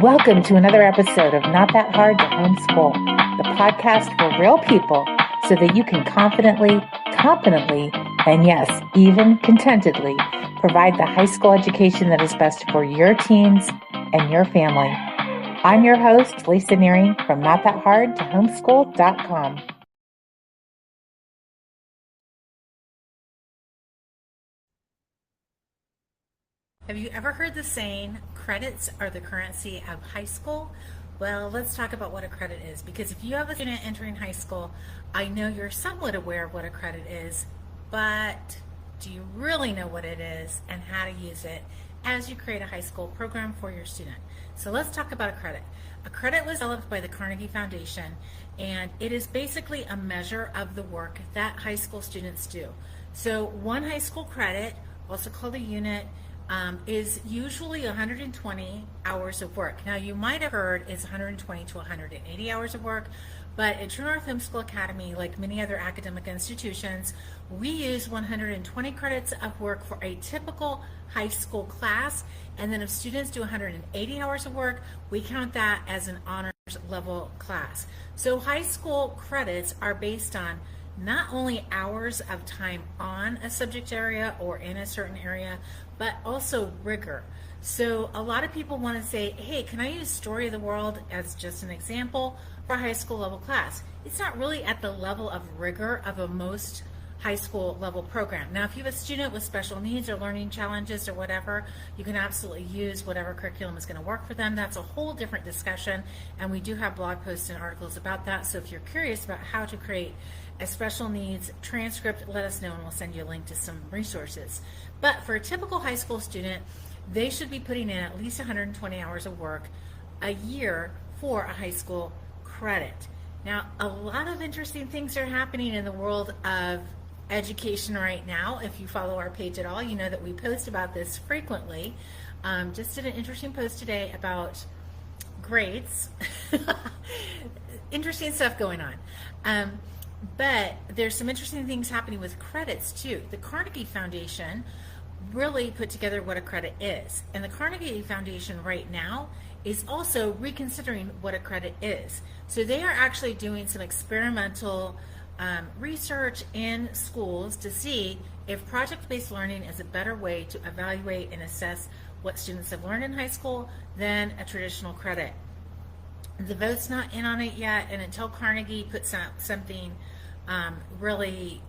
Welcome to another episode of Not That Hard to Homeschool, the podcast for real people so that you can confidently, competently, and yes, even contentedly provide the high school education that is best for your teens and your family. I'm your host, Lisa Nehring from notthathardtohomeschool.com. Have you ever heard the saying, credits are the currency of high school? Well, let's talk about what a credit is, because if you have a student entering high school, I know you're somewhat aware of what a credit is, but do you really know what it is and how to use it as you create a high school program for your student? So let's talk about a credit. A credit was developed by the Carnegie Foundation, and it is basically a measure of the work that high school students do. So one high school credit, also called a unit, is usually 120 hours of work. Now, you might have heard it's 120 to 180 hours of work, but at True North Homeschool Academy, like many other academic institutions, we use 120 credits of work for a typical high school class, and then if students do 180 hours of work, we count that as an honors level class. So high school credits are based on not only hours of time on a subject area or in a certain area, but also rigor. So a lot of people want to say, hey, can I use Story of the World as just an example for a high school level class? It's not really at the level of rigor of a most high school level program. Now, if you have a student with special needs or learning challenges or whatever, you can absolutely use whatever curriculum is going to work for them. That's a whole different discussion, and we do have blog posts and articles about that. So if you're curious about how to create a special needs transcript, let us know and we'll send you a link to some resources. But for a typical high school student, they should be putting in at least 120 hours of work a year for a high school credit. Now, a lot of interesting things are happening in the world of education right now. If you follow our page at all, you know that we post about this frequently. Just did an interesting post today about grades. Interesting stuff going on. But there's some interesting things happening with credits too. The Carnegie Foundation really put together what a credit is. And the Carnegie Foundation right now is also reconsidering what a credit is. So they are actually doing some experimental research in schools to see if project-based learning is a better way to evaluate and assess what students have learned in high school than a traditional credit. The vote's not in on it yet, and until Carnegie puts out something really,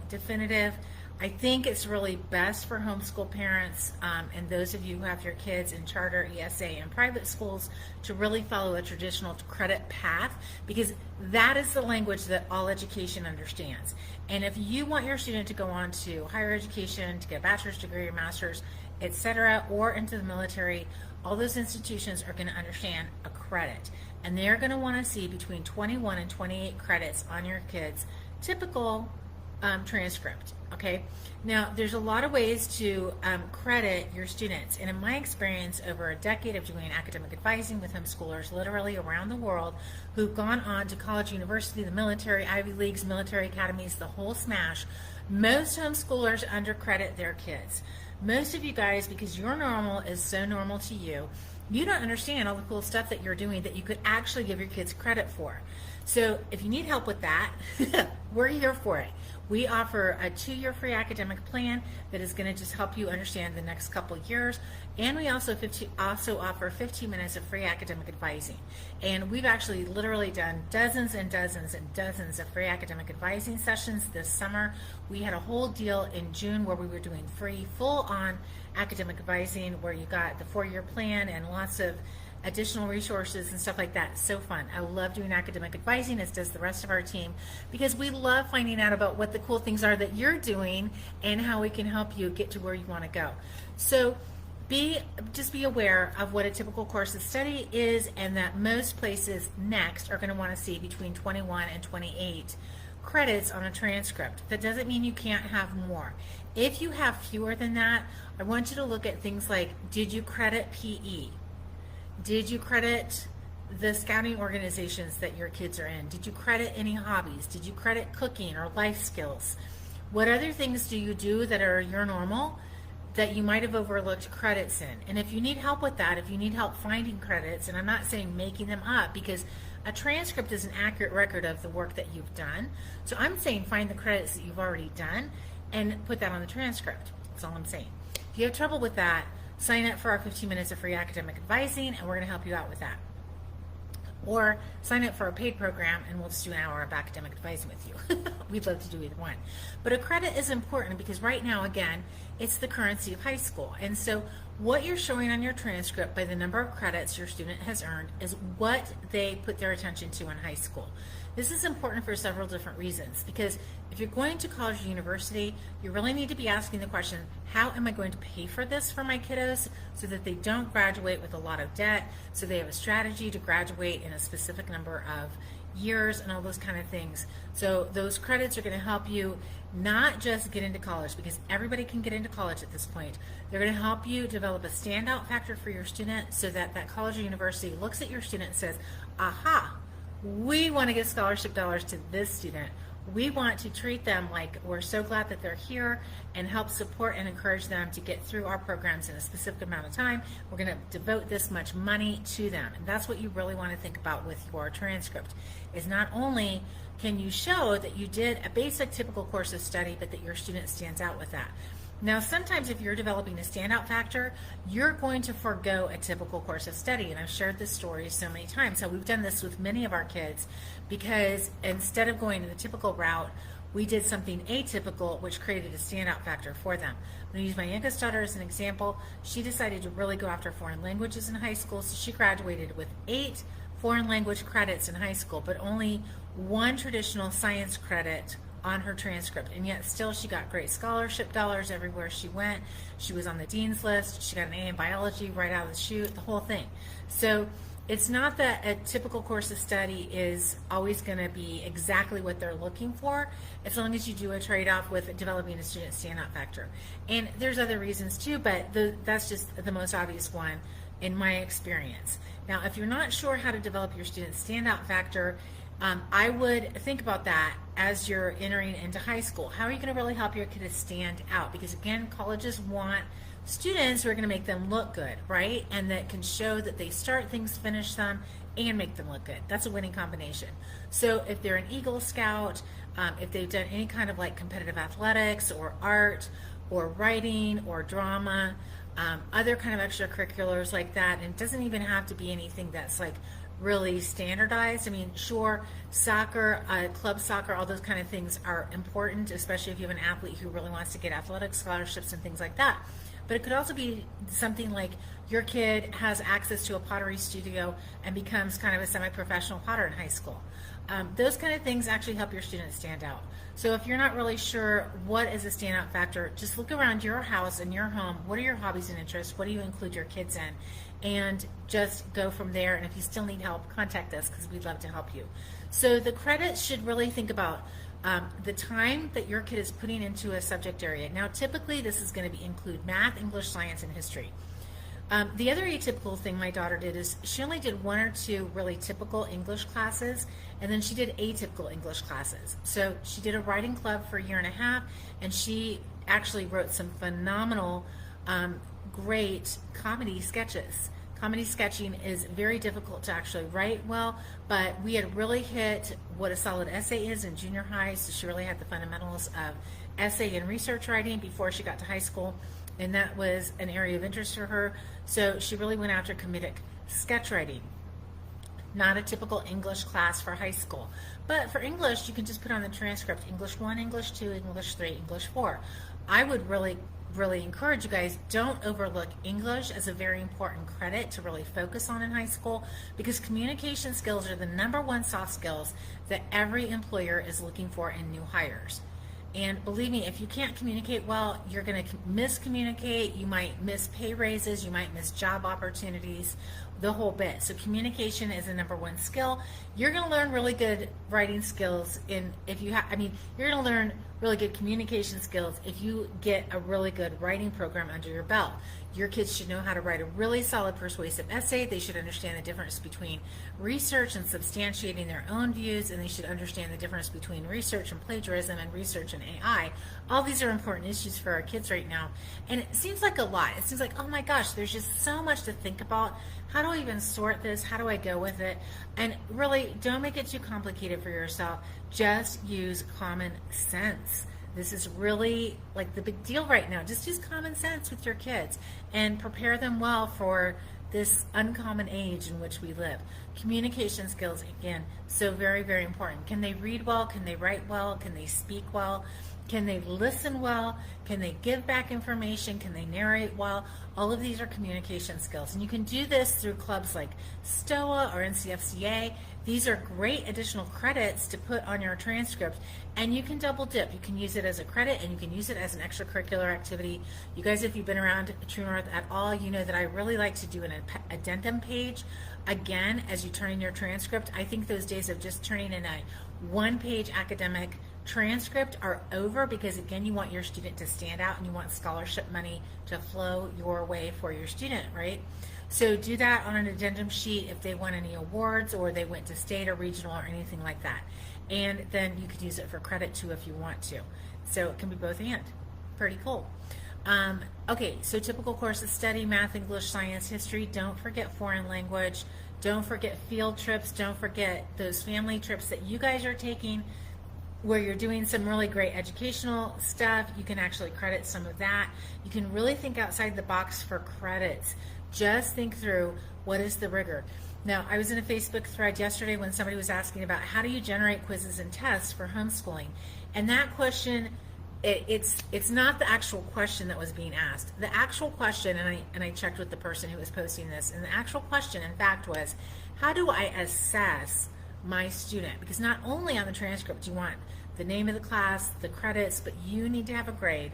definitive, I think it's really best for homeschool parents and those of you who have your kids in charter, ESA, and private schools to really follow a traditional credit path, because that is the language that all education understands. And if you want your student to go on to higher education, to get a bachelor's degree or master's, etc., or into the military, all those institutions are going to understand a credit, and they're going to want to see between 21 and 28 credits on your kids' typical transcript. Okay, now there's a lot of ways to credit your students, and in my experience over a decade of doing academic advising with homeschoolers literally around the world who've gone on to college, university, the military, Ivy Leagues, military academies, the whole smash, most homeschoolers undercredit their kids. Most of you guys, because your normal is so normal to you, you don't understand all the cool stuff that you're doing that you could actually give your kids credit for. So if you need help with that, we're here for it. We offer a 2-year free academic plan that is going to just help you understand the next couple years, and we also offer 15 minutes of free academic advising. And we've actually literally done dozens and dozens and dozens of free academic advising sessions this summer. We had a whole deal in June where we were doing free, full-on academic advising, where you got the 4-year plan and lots of additional resources and stuff like that. So fun. I love doing academic advising, as does the rest of our team, because we love finding out about what the cool things are that you're doing and how we can help you get to where you want to go. So just be aware of what a typical course of study is, and that most places next are going to want to see between 21 and 28 credits on a transcript. That doesn't mean you can't have more. If you have fewer than that, I want you to look at things like, did you credit PE? Did you credit the scouting organizations that your kids are in? Did you credit any hobbies? Did you credit cooking or life skills? What other things do you do that are your normal that you might have overlooked credits in. And if you need help with that, if you need help finding credits, and I'm not saying making them up, because a transcript is an accurate record of the work that you've done. So I'm saying find the credits that you've already done and put that on the transcript. That's all I'm saying. If you have trouble with that, sign up for our 15 minutes of free academic advising, and we're going to help you out with that. Or sign up for a paid program and we'll just do an hour of academic advising with you. We'd love to do either one. But a credit is important because right now, again, it's the currency of high school. And so what you're showing on your transcript by the number of credits your student has earned is what they put their attention to in high school. This is important for several different reasons, because if you're going to college or university, you really need to be asking the question, how am I going to pay for this for my kiddos so that they don't graduate with a lot of debt, so they have a strategy to graduate in a specific number of years and all those kind of things. So those credits are going to help you not just get into college, because everybody can get into college at this point. They're going to help you develop a standout factor for your student so that that college or university looks at your student and says, aha, we want to give scholarship dollars to this student. We want to treat them like we're so glad that they're here and help support and encourage them to get through our programs in a specific amount of time. We're going to devote this much money to them. And that's what you really want to think about with your transcript, is not only can you show that you did a basic typical course of study, but that your student stands out with that. Now, sometimes if you're developing a standout factor, you're going to forego a typical course of study. And I've shared this story so many times. So we've done this with many of our kids, because instead of going the typical route, we did something atypical, which created a standout factor for them. I'm going to use my youngest daughter as an example. She decided to really go after foreign languages in high school. So she graduated with 8 foreign language credits in high school, but only 1 traditional science credit on her transcript, and yet still she got great scholarship dollars everywhere she went. She was on the dean's list. She got an A in biology right out of the chute, the whole thing. So it's not that a typical course of study is always going to be exactly what they're looking for, as long as you do a trade-off with developing a student standout factor. And there's other reasons too, but that's just the most obvious one in my experience. Now, if you're not sure how to develop your student standout factor, I would think about that as you're entering into high school. How are you going to really help your kid to stand out? Because again, colleges want students who are going to make them look good, right? And that can show that they start things, finish them, and make them look good. That's a winning combination. So if they're an Eagle Scout, if they've done any kind of like competitive athletics or art or writing or drama, other kind of extracurriculars like that, and it doesn't even have to be anything that's like really standardized. I mean, sure, soccer, club soccer, all those kind of things are important, especially if you have an athlete who really wants to get athletic scholarships and things like that. But it could also be something like your kid has access to a pottery studio and becomes kind of a semi-professional potter in high school. Those kind of things actually help your students stand out. So if you're not really sure what is a standout factor, just look around your house and your home. What are your hobbies and interests? What do you include your kids in? And just go from there. And if you still need help, contact us, because we'd love to help you. So the credits should really think about the time that your kid is putting into a subject area. Now, typically this is going to include math, English, science, and history. The other atypical thing my daughter did is she only did 1 or 2 really typical English classes, and then she did atypical English classes. So she did a writing club for a year and a half, and she actually wrote some phenomenal, great comedy sketches. Comedy sketching is very difficult to actually write well, but we had really hit what a solid essay is in junior high, so she really had the fundamentals of essay and research writing before she got to high school, and that was an area of interest for her. So she really went after comedic sketch writing. Not a typical English class for high school. But for English, you can just put on the transcript, English 1, English 2, English 3, English 4. I would really encourage you guys, don't overlook English as a very important credit to really focus on in high school, because communication skills are the #1 soft skills that every employer is looking for in new hires. And believe me, if you can't communicate well, you're going to miscommunicate. You might miss pay raises. You might miss job opportunities, the whole bit. So communication is the #1 skill. You're going to learn really good writing skills you're going to learn really good communication skills if you get a really good writing program under your belt. Your kids should know how to write a really solid persuasive essay. They should understand the difference between research and substantiating their own views, and they should understand the difference between research and plagiarism and research and AI. All these are important issues for our kids right now. And it seems like a lot. It seems like, oh my gosh, there's just so much to think about. How do I even sort this? How do I go with it? And really, don't make it too complicated for yourself. Just use common sense. This is really like the big deal right now. Just use common sense with your kids and prepare them well for this uncommon age in which we live. Communication skills, again, so very, very important. Can they read well? Can they write well? Can they speak well? Can they listen well? Can they give back information? Can they narrate well? All of these are communication skills. And you can do this through clubs like STOA or NCFCA. These are great additional credits to put on your transcript, and you can double dip. You can use it as a credit, and you can use it as an extracurricular activity. You guys, if you've been around True North at all, you know that I really like to do an addendum page. Again, as you turn in your transcript, I think those days of just turning in a one-page academic transcript are over, because again, you want your student to stand out and you want scholarship money to flow your way for your student, right? So do that on an addendum sheet if they won any awards or they went to state or regional or anything like that. And then you could use it for credit too if you want to. So it can be both and. Pretty cool. Okay, so typical courses: study, math, English, science, history. Don't forget foreign language. Don't forget field trips. Don't forget those family trips that you guys are taking where you're doing some really great educational stuff. You can actually credit some of that. You can really think outside the box for credits. Just think through, what is the rigor? Now, I was in a Facebook thread yesterday when somebody was asking about how do you generate quizzes and tests for homeschooling, and that question, it's not the actual question that was being asked. The actual question, and I checked with the person who was posting this, and the actual question, in fact, was, how do I assess my student? Because not only on the transcript you want the name of the class, the credits, but you need to have a grade.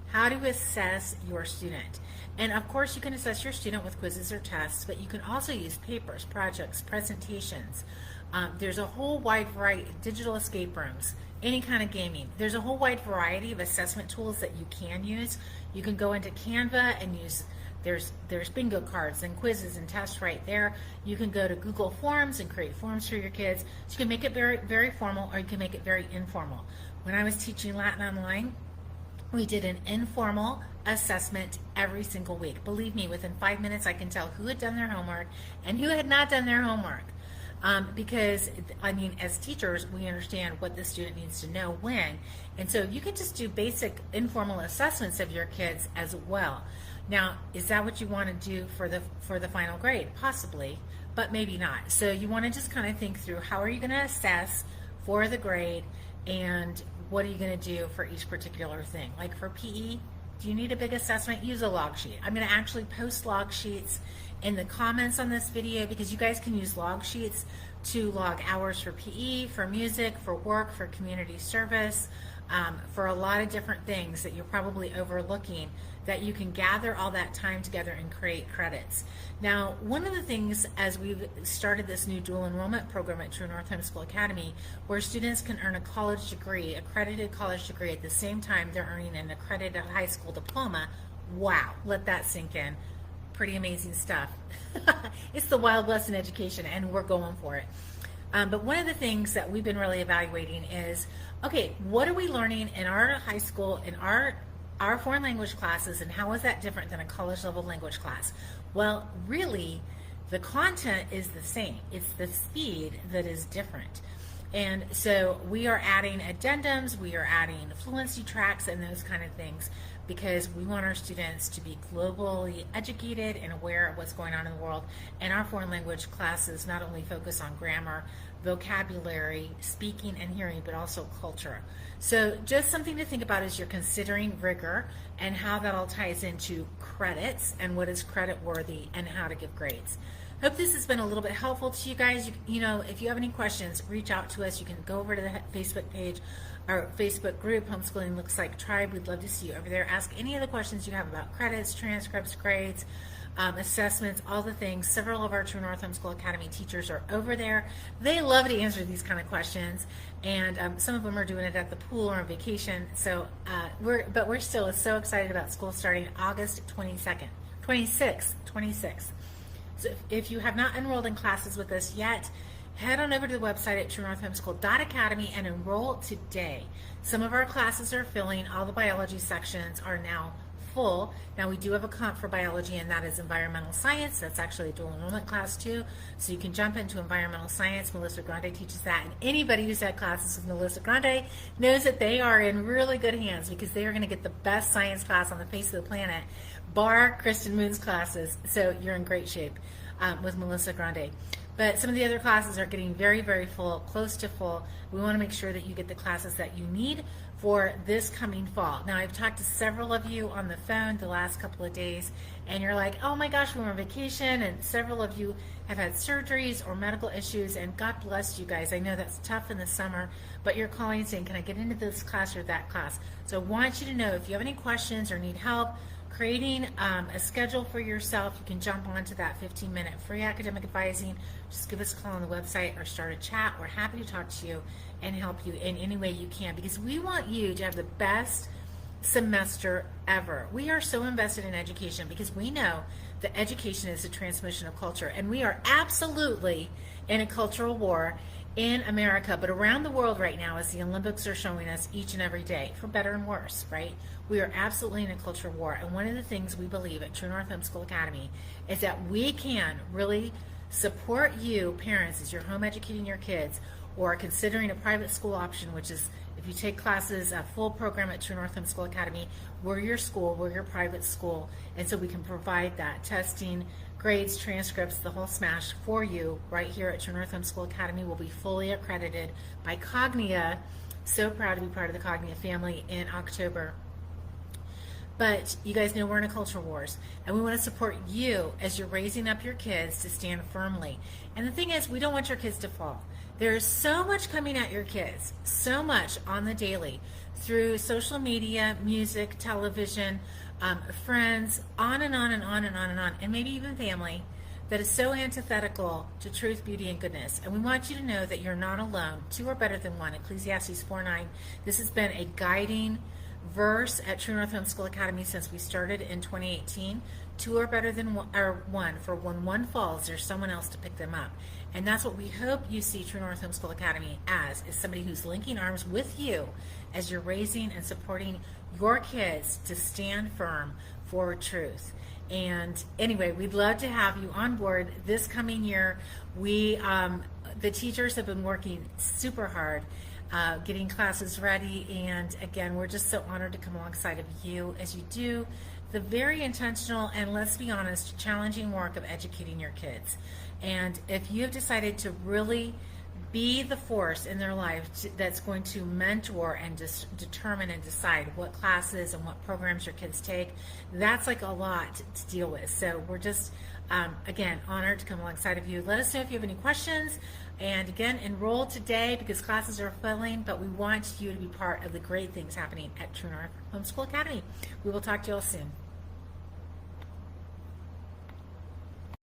How to assess your student. And of course you can assess your student with quizzes or tests, but you can also use papers, projects, presentations. There's a whole wide variety, digital escape rooms, any kind of gaming. There's a whole wide variety of assessment tools that you can use. You can go into Canva and use, there's bingo cards and quizzes and tests right there. You can go to Google Forms and create forms for your kids. So you can make it very, very formal, or you can make it very informal. When I was teaching Latin online, we did an informal assessment every single week. Believe me, within 5 minutes I can tell who had done their homework and who had not done their homework. Because, I mean, as teachers, we understand what the student needs to know when. And so you can just do basic informal assessments of your kids as well. Now, is that what you want to do for the final grade? Possibly, but maybe not. So you want to just kind of think through, how are you going to assess for the grade, and what are you going to do for each particular thing? Like for PE, do you need a big assessment? Use a log sheet. I'm going to actually post log sheets in the comments on this video, because you guys can use log sheets to log hours for PE, for music, for work, for community service, for a lot of different things that you're probably overlooking, that you can gather all that time together and create credits. Now, one of the things, as we've started this new dual enrollment program at True North Homeschool Academy, where students can earn a college degree, accredited college degree, at the same time they're earning an accredited high school diploma. Wow, let that sink in. Pretty amazing stuff. It's the Wild West in education, and we're going for it. But one of the things that we've been really evaluating is, okay, what are we learning in our high school, in our foreign language classes, and how is that different than a college level language class? Well, really, the content is the same. It's the speed that is different. And so we are adding addendums, we are adding fluency tracks and those kind of things, because we want our students to be globally educated and aware of what's going on in the world. And our foreign language classes not only focus on grammar, vocabulary, speaking and hearing, but also culture. So just something to think about as you're considering rigor, and how that all ties into credits and what is credit worthy and how to give grades. Hope this has been a little bit helpful to you guys. You know, if you have any questions, reach out to us. You can go over to the Facebook page, our Facebook group, Homeschooling Looks Like Tribe. We'd love to see you over there. Ask any of the questions you have about credits, transcripts, grades, assessments, all the things. Several of our True North Homeschool Academy teachers are over there. They love to answer these kind of questions, and some of them are doing it at the pool or on vacation. So we're still so excited about school starting August 26th. So if you have not enrolled in classes with us yet, head on over to the website at truenorthhomeschool.academy and enroll today. Some of our classes are filling. All the biology sections are now full. Now we do have a comp for biology, and that is environmental science. That's actually a dual enrollment class too. So you can jump into environmental science. Melissa Grande teaches that, and anybody who's had classes with Melissa Grande knows that they are in really good hands, because they are going to get the best science class on the face of the planet, bar Kristen Moon's classes. So you're in great shape with Melissa Grande. But some of the other classes are getting very, very full, close to full. We want to make sure that you get the classes that you need for this coming fall. Now, I've talked to several of you on the phone the last couple of days, and you're like, oh my gosh, we were on vacation, and several of you have had surgeries or medical issues, and God bless you guys. I know that's tough in the summer, but you're calling saying, can I get into this class or that class? So I want you to know, if you have any questions or need help creating a schedule for yourself, you can jump onto that 15-minute free academic advising. Just give us a call on the website or start a chat. We're happy to talk to you and help you in any way you can, because we want you to have the best semester ever. We are so invested in education because we know that education is a transmission of culture, and we are absolutely in a cultural war in America, but around the world right now, as the Olympics are showing us each and every day, for better and worse, right? We are absolutely in a cultural war, and one of the things we believe at True North Homeschool Academy is that we can really support you, parents, as you're home educating your kids or considering a private school option, which is if you take classes, a full program at True North Homeschool Academy, we're your school, we're your private school, and so we can provide that testing, grades, transcripts, the whole smash for you right here at True North Homeschool Academy. Will be fully accredited by Cognia. So proud to be part of the Cognia family in October. But you guys know we're in a culture wars, and we want to support you as you're raising up your kids to stand firmly. And the thing is, we don't want your kids to fall. There's so much coming at your kids, so much on the daily through social media, music, television, friends, on and on and on and on and on, and maybe even family, that is so antithetical to truth, beauty, and goodness. And we want you to know that you're not alone. Two are better than one. Ecclesiastes 4:9. This has been a guiding verse at True North Homeschool Academy since we started in 2018. Two are better than one, for when one falls, there's someone else to pick them up. And that's what we hope you see True North Homeschool Academy as, is somebody who's linking arms with you as you're raising and supporting your kids to stand firm for truth. And anyway, we'd love to have you on board this coming year. We, the teachers have been working super hard, getting classes ready, and again, we're just so honored to come alongside of you as you do the very intentional and, let's be honest, challenging work of educating your kids. And if you have decided to really be the force in their life that's going to mentor and determine and decide what classes and what programs your kids take, that's like a lot to deal with. So we're just, again, honored to come alongside of you. Let us know if you have any questions. And again, enroll today because classes are filling, but we want you to be part of the great things happening at True North Homeschool Academy. We will talk to you all soon.